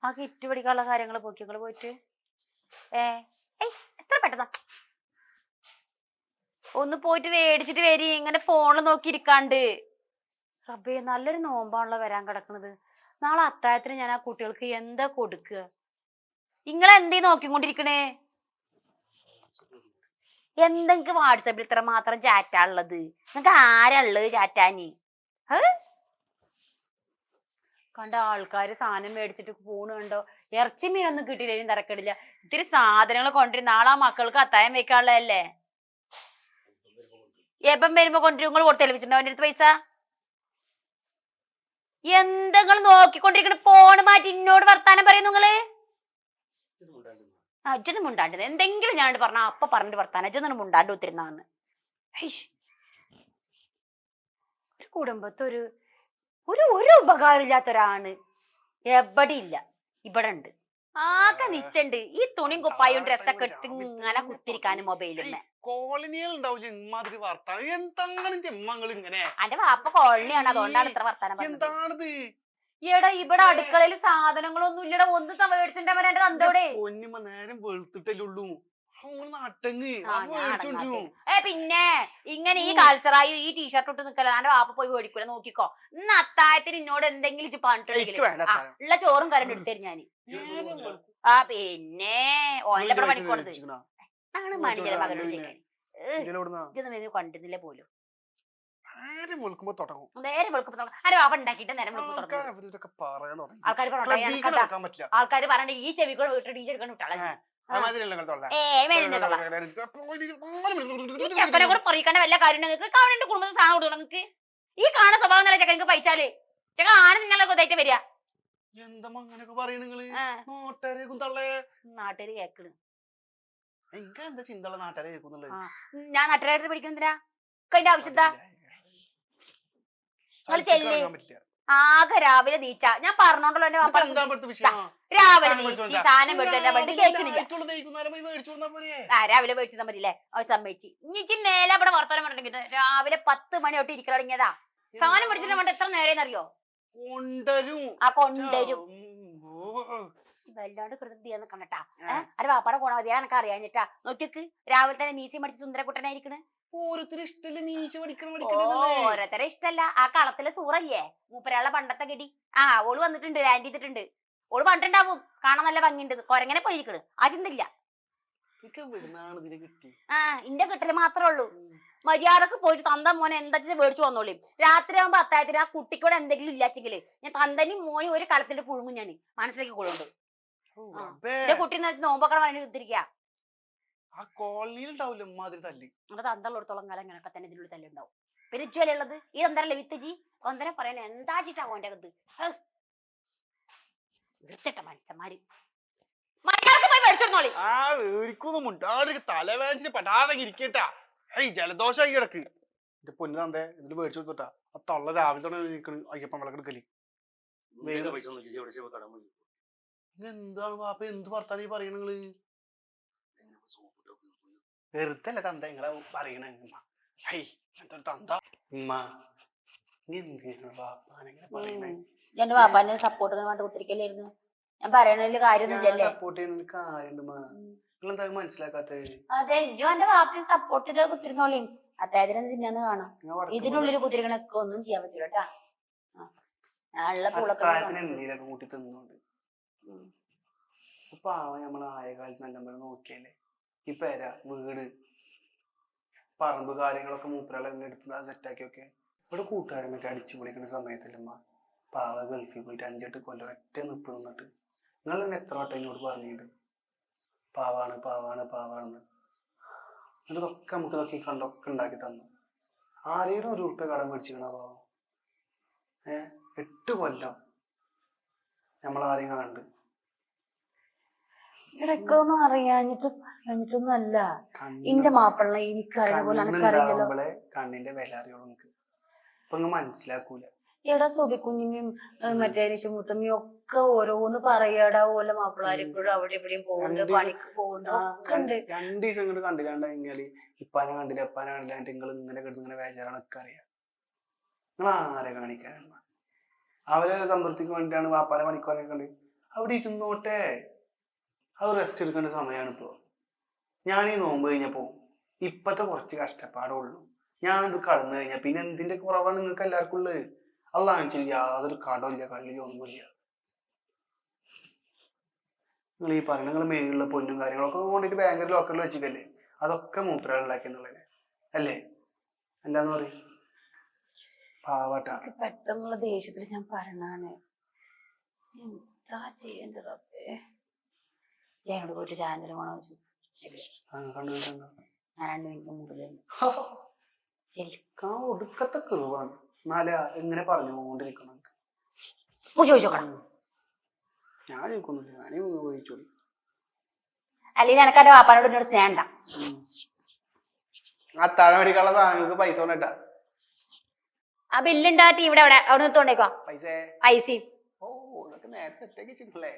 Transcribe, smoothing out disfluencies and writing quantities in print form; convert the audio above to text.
ആ കിറ്റ് പഠിക്കാനുള്ള കാര്യങ്ങൾ പോക്കി നിങ്ങള് പോയിട്ട് എത്ര പെട്ടെന്നാ ഒന്ന് പോയിട്ട് മേടിച്ചിട്ട് വരി. ഇങ്ങനെ ഫോണിൽ നോക്കിയിരിക്കാണ്ട്. റബ്ബേ നല്ലൊരു നോമ്പാണല്ലോ വരാൻ കിടക്കുന്നത്. നാളെ അത്താഴത്തിന് ഞാൻ ആ കുട്ടികൾക്ക് എന്താ കൊടുക്കുക? നിങ്ങളെന്തേ നോക്കിക്കൊണ്ടിരിക്കണേ? എന്തെങ്കിലും വാട്സാപ്പിൽ ഇത്ര മാത്രം ചാറ്റാ ഉള്ളത്? നിങ്ങക്ക് ആരാ ഉള്ളത് ചാറ്റാനി? കണ്ട ആൾക്കാര് സാധനം മേടിച്ചിട്ട് പോണ് കണ്ടോ. ഇറച്ചി മീനൊന്നും കിട്ടിയില്ലേലും തിരക്കിടില്ല. ഇത്തിരി സാധനങ്ങൾ കൊണ്ടുവരും. നാളെ ആ മക്കൾക്ക് അത്തായം വെക്കാനുള്ളതല്ലേ. എപ്പം വരുമ്പോ കൊണ്ടുവരും? നിങ്ങൾ കൊടുത്തല്ലേ വെച്ചിട്ടുണ്ടോ അവന്റെ അടുത്ത് പൈസ? എന്തെങ്കിലും നോക്കിക്കൊണ്ടിരിക്കണ? ഫോണ് മാറ്റി ഇന്നോട് വർത്താനം പറയുന്നു നിങ്ങള്. അജ്ജൊന്നും മുണ്ടാണ്ട് എന്തെങ്കിലും ഞാൻ പറഞ്ഞ അപ്പൊ പറഞ്ഞിട്ട് വർത്താനം. അജ്ജൊന്നും മുണ്ടാണ്ട് ഒത്തിരുന്നാന്ന്. ഒരു കുടുംബത്തെ ഒരു ഒരു ഉപകാരം ഇല്ലാത്തൊരാണ് എവിടെ ഇല്ല. ഇവിടെ ഉണ്ട്. ആകെ നിച്ചുണ്ട് ഈ തുണിയും കുപ്പായും ഡ്രസ്സൊക്കെ എടുത്ത് ഇങ്ങനെ കുത്തിരിക്കാനും മൊബൈലിൽ. കോളനികൾ ഉണ്ടാവില്ല ഇമാതിരി വർത്താനം. എന്താണ് ചെമ്മങ്ങൾ ഇങ്ങനെ? അന്റെ വാപ്പ കോളനിയാണ്, അതുകൊണ്ടാണ് ഇത്ര വർത്താനം. എന്താണിത്? എടാ ഇവിടെ അടുക്കളയിൽ സാധനങ്ങളൊന്നും ഇല്ലടാ. ഒന്ന് മേടിച്ചിട്ടുണ്ടെങ്കിൽ എന്റെ തന്തോടെ പൊന്നിമ്മ നേരം വെളുത്തിട്ടല്ലുള്ളൂ. പിന്നെ ഇങ്ങനെ ഈ കാൽസറായി ഈ ടീഷർട്ട് ഇട്ട് നിക്കല എന്റെ വാപ്പ പോയി മേടിക്കൂല. നോക്കിക്കോ, ഇന്ന് അത്താഴത്തിന് ഇന്നോട് എന്തെങ്കിലും പറഞ്ഞിട്ടുണ്ടെങ്കിൽ ഉള്ള ചോറും കരണ്ട് എടുത്തരും ഞാന്. പിന്നെ ഓന്റെ പണിക്കോണത് ആണ് മണിജല മകനോട് ചോദിക്കാൻ. ഇതൊന്നും കണ്ടിരുന്നില്ല പോലും. നേരെ വെളുക്കുമ്പോ തുടങ്ങും. അരെ വാപ്പ ഉണ്ടാക്കിയിട്ട് നേരം ആൾക്കാര് പറയണ്ട ഈ ചെവിക്കൂടെ വീട്ടിൽ ടീച്ചർ എടുക്കാൻ വിട്ടാളെ. ചെക്കനെ കൂടെ പറയിക്കേണ്ട വല്ല കാര്യം നിങ്ങൾക്ക് അവന്റെ കുടുംബത്തിൽ സാധനം കൊടുക്കണം. നിങ്ങൾക്ക് ഈ കാണുന്ന സ്വഭാവം നല്ല ചെക്കനക്ക് പൈച്ചാല് ചെക്ക ആണ് നിങ്ങളെ കൊതായിട്ട് വരിക. നാട്ടുകാര് കേക്കണ്. ഞാൻ നാട്ടുകാരായിട്ട് പഠിക്കുന്നില്ല. അതിന്റെ ആവശ്യത്താ ആകെ രാവിലെ നീച്ച ഞാൻ പറഞ്ഞോണ്ടല്ലോ എന്റെ വാപ്പ രാവിലെ നീച്ചി സാധനം രാവിലെ മേടിച്ചാൽ മതില്ലേ? അവ സമ്മതിച്ച് ഇനി മേലെ അവിടെ വർത്തമാനം പറഞ്ഞിട്ടുണ്ടെങ്കിൽ രാവിലെ 10 മണി തൊട്ട് ഇരിക്കാൻ തുടങ്ങിയതാ. സാധനം മേടിച്ചിട്ട് വേണ്ട എത്ര നേരം അറിയോ? കൊണ്ടരും വല്ലാണ്ട് കൃതിയാന്ന് കണ്ടട്ടാ. അത് വാപ്പാടെ പോണ മതിയാ എനക്ക് അറിയാഞ്ഞിട്ടാ. നോക്കിക്ക് രാവിലെ തന്നെ മീശി മടിച്ച് സുന്ദരക്കുട്ടനായിരിക്കണ്. ഓരോരുത്തരും ഇഷ്ടല്ല. ആ കളത്തിലെ സൂറല്ലേ മൂപ്പരാളുടെ പണ്ടത്തെ ഗഡി. ഓള് വന്നിട്ടുണ്ട്, ലാൻഡ് ചെയ്തിട്ടുണ്ട്. ഓള് പണ്ടുണ്ടാവും, കാണാൻ നല്ല ഭംഗിയുണ്ട്. കൊരങ്ങനെ പോയിരിക്കണ്. ആ ചിന്തില്ല. ഇന്റെ കിട്ടല് മാത്രമേ ഉള്ളൂ. മര്യാദക്ക് പോയിട്ട് തന്ത മോനെ എന്താ മേടിച്ചു വന്നോളി. രാത്രി ആകുമ്പോ അത്താഴത്തിന് ആ കുട്ടിക്കൂടെ എന്തെങ്കിലും ഇല്ലാച്ചെങ്കില് ഞാൻ തന്തനും മോനും ഒരു കളത്തിന്റെ പുഴുങ്ങും ഞാൻ മനസ്സിലാക്കി കൊള്ളുണ്ട്. എന്റെ കുട്ടി നോമ്പൊക്കെ വേണ്ടി കുത്തിരിക്ക. തന്തള്ളടത്തോളം കാലം ഇങ്ങനൊക്കെ തന്നെ ഇതിനുള്ള തല്ലുണ്ടാവും. പിന്നെ ഉള്ളത് ഈ തന്തരല്ലേ വിത്തജി തന്തനെ പറയാൻ എന്താ ചിട്ടാ ഓന്റെ അകത്ത് വൃത്തിട്ട മനുഷ്യന്മാര്. ജലദോഷം കിടക്ക് എന്റെ പൊന്നു തന്തേ ഇതില് മേടിച്ചു കൊടുത്തോട്ടാ. ആ തള്ള രാവിലെ തന്നെ അയ്യപ്പൻ വിളക്കെടുക്കല്. എന്താണ് പാപ്പ എന്ത് വർത്താനം പറയണ നിങ്ങള്? വെറുതല്ല തന്ത നിങ്ങളെ പറയണ തന്ത ഉമ്മ എന്റെ വാപ്പാന്റെ സപ്പോർട്ട് കണ്ട് കുത്തിരിക്കലായിരുന്നു. ഞാൻ പറയണതില് കാര്യമൊന്നുമില്ലല്ലേ? സപ്പോർട്ട് ചെയ്യുന്ന കാര്യമുണ്ട് നിങ്ങളെന്താ മനസ്സിലാക്കാത്ത? അതെ ഇജു എന്റെ വാപ്പയും സപ്പോർട്ട് ചെയ്ത കുത്തിരുന്നോളിയും അത്താഴത്തിന് തിന്നാന്ന് കാണാം. ഇതിനുള്ളിൽ കുത്തിരിക്കണൊക്കെ ഒന്നും ചെയ്യാൻ പറ്റൂല കേട്ടാ. എന്തെങ്കിലൊക്കെ കൂട്ടി തിന്നോണ്ട് പാവം നമ്മള് ആയ കാലത്ത് നല്ലപോലെ നോക്കിയല്ലേ. ഈ പെര വീട് പറമ്പ് കാര്യങ്ങളൊക്കെ മൂപ്പരാളെ എടുത്ത് സെറ്റാക്കിയൊക്കെ ഇവിടെ കൂട്ടുകാരെ മറ്റേ അടിച്ചു പൊളിക്കുന്ന സമയത്തല്ലമ്മ പാവ ഗൾഫിൽ പോയിട്ട് 5-8 കൊല്ലം ഒറ്റ നിപ്പ് നിന്നിട്ട് നിങ്ങൾ തന്നെ എത്ര വട്ടം എന്നോട് പറഞ്ഞിട്ട് പാവാണ് പാവാണ് പാവാണെന്ന്. എന്നിട്ടൊക്കെ നമുക്ക് ഇതൊക്കെ കണ്ടൊക്കെ ഉണ്ടാക്കി തന്നു. ആരെയും 1 ഉറുപ്പ്യ കടം മേടിച്ചിക്കണ പാവം. 8 കൊല്ലം നമ്മളാരെയും കണ്ട് ഇടയ്ക്കൊന്നും അറിയാഞ്ഞിട്ടൊന്നും അല്ല. എന്റെ മാപ്പിള്ള എനിക്കറിയുന്ന പോലെ എനിക്കറിയില്ലല്ലോ. കണ്ണിന്റെ വില അറിയുള്ളൂ. നിനക്ക് ഇപ്പൊ നിങ്ങൾ മനസ്സിലാക്കൂല. എടാ സുബിക്കുഞ്ഞിയും മറ്റേ നിശമുത്തമ്മയും ഒക്കെ ഓരോന്ന് പറയാടാ. ഓലെ മാപ്പിളാരെപ്പോഴും അവിടെ എവിടെയും പോകുന്നുണ്ട്, പണിക്ക് പോകുന്നുണ്ട്, ഒക്കെ ഉണ്ട്. 2 ദിവസം ഇങ്ങോട്ട് കണ്ടില്ലാണ്ട് കഴിഞ്ഞാല് ഇപ്പാനെ കണ്ടില്ല എപ്പാനെ കണ്ടില്ല നിങ്ങൾ ഇങ്ങനെ കിടന്ന് ഇങ്ങനെ വേചാറാണൊക്കെ അറിയാം. നിങ്ങൾ ആരെ കാണിക്കാനമ്മ? അവരെ സംതൃപ്തിക്ക് വേണ്ടിയാണ് വാപ്പാനെ പണിക്കോനൊക്കെ ഉണ്ട്. അവിടെ ഇരുന്നോട്ടെ. അത് റെസ്റ്റ് എടുക്കേണ്ട സമയമാണ് ഇപ്പോ. ഞാൻ ഈ നോമ്പ് കഴിഞ്ഞപ്പോ ഇപ്പത്തെ കുറച്ച് കഷ്ടപ്പാടേ ഉള്ളൂ. ഞാനിത് കടന്നു കഴിഞ്ഞാൽ പിന്നെ എന്തിന്റെ കുറവാണ് നിങ്ങൾക്ക് എല്ലാവർക്കും ഉള്ളത്? അള്ളാഹ് യാതൊരു കടമില്ല, കള്ളിയോ ഒന്നുമില്ല. നിങ്ങൾ ഈ പറയുന്ന നിങ്ങൾ മേലുള്ള പൊന്നും കാര്യങ്ങളൊക്കെ കൊണ്ടിട്ട് ബാങ്കിൽ ലോക്കറിൽ വെച്ചിട്ടല്ലേ? അതൊക്കെ മൂപ്പരാൾ ഉണ്ടാക്കിയെന്നുള്ളത് അല്ലേ? എന്താന്ന് പറയും പാവട്ടാ. പെട്ടെന്നുള്ള ദേഷ്യത്തിൽ ഞാൻ പറഞ്ഞാണ്. എന്താ ചെയ്യേണ്ടത്? ഞാനോട് പോയിട്ട് ചാനൽ പോണോ? ഞാൻ 2 മിനിറ്റ് മുകളിൽ ഒടുക്കത്തെ കൃവാണ്. എന്നാലാ എങ്ങനെ പറഞ്ഞുകൊണ്ടിരിക്കണം. ചോദിച്ചോക്കണം. ഞാൻ ചോദിക്കൊന്നുമില്ല, ഞാനേ ചോദിച്ചോളി. അല്ലെങ്കിൽ എനക്ക് എന്റെ വാപ്പാനോട് എന്നോട് സ്നേഹണ്ട. ആ താഴെ മേടിക്കാനുള്ള സാധനങ്ങൾക്ക് പൈസ കൊണ്ടിട്ടാ. ആ ബില്ലുണ്ടാ ടിവിടെ അവിടെ അവിടെ നിർത്തോണ്ടേക്കോ പൈസ. പൈസയും. ഓ ഇതൊക്കെ നേരത്തെ സെറ്റാക്കി വെച്ചിട്ടില്ലേ?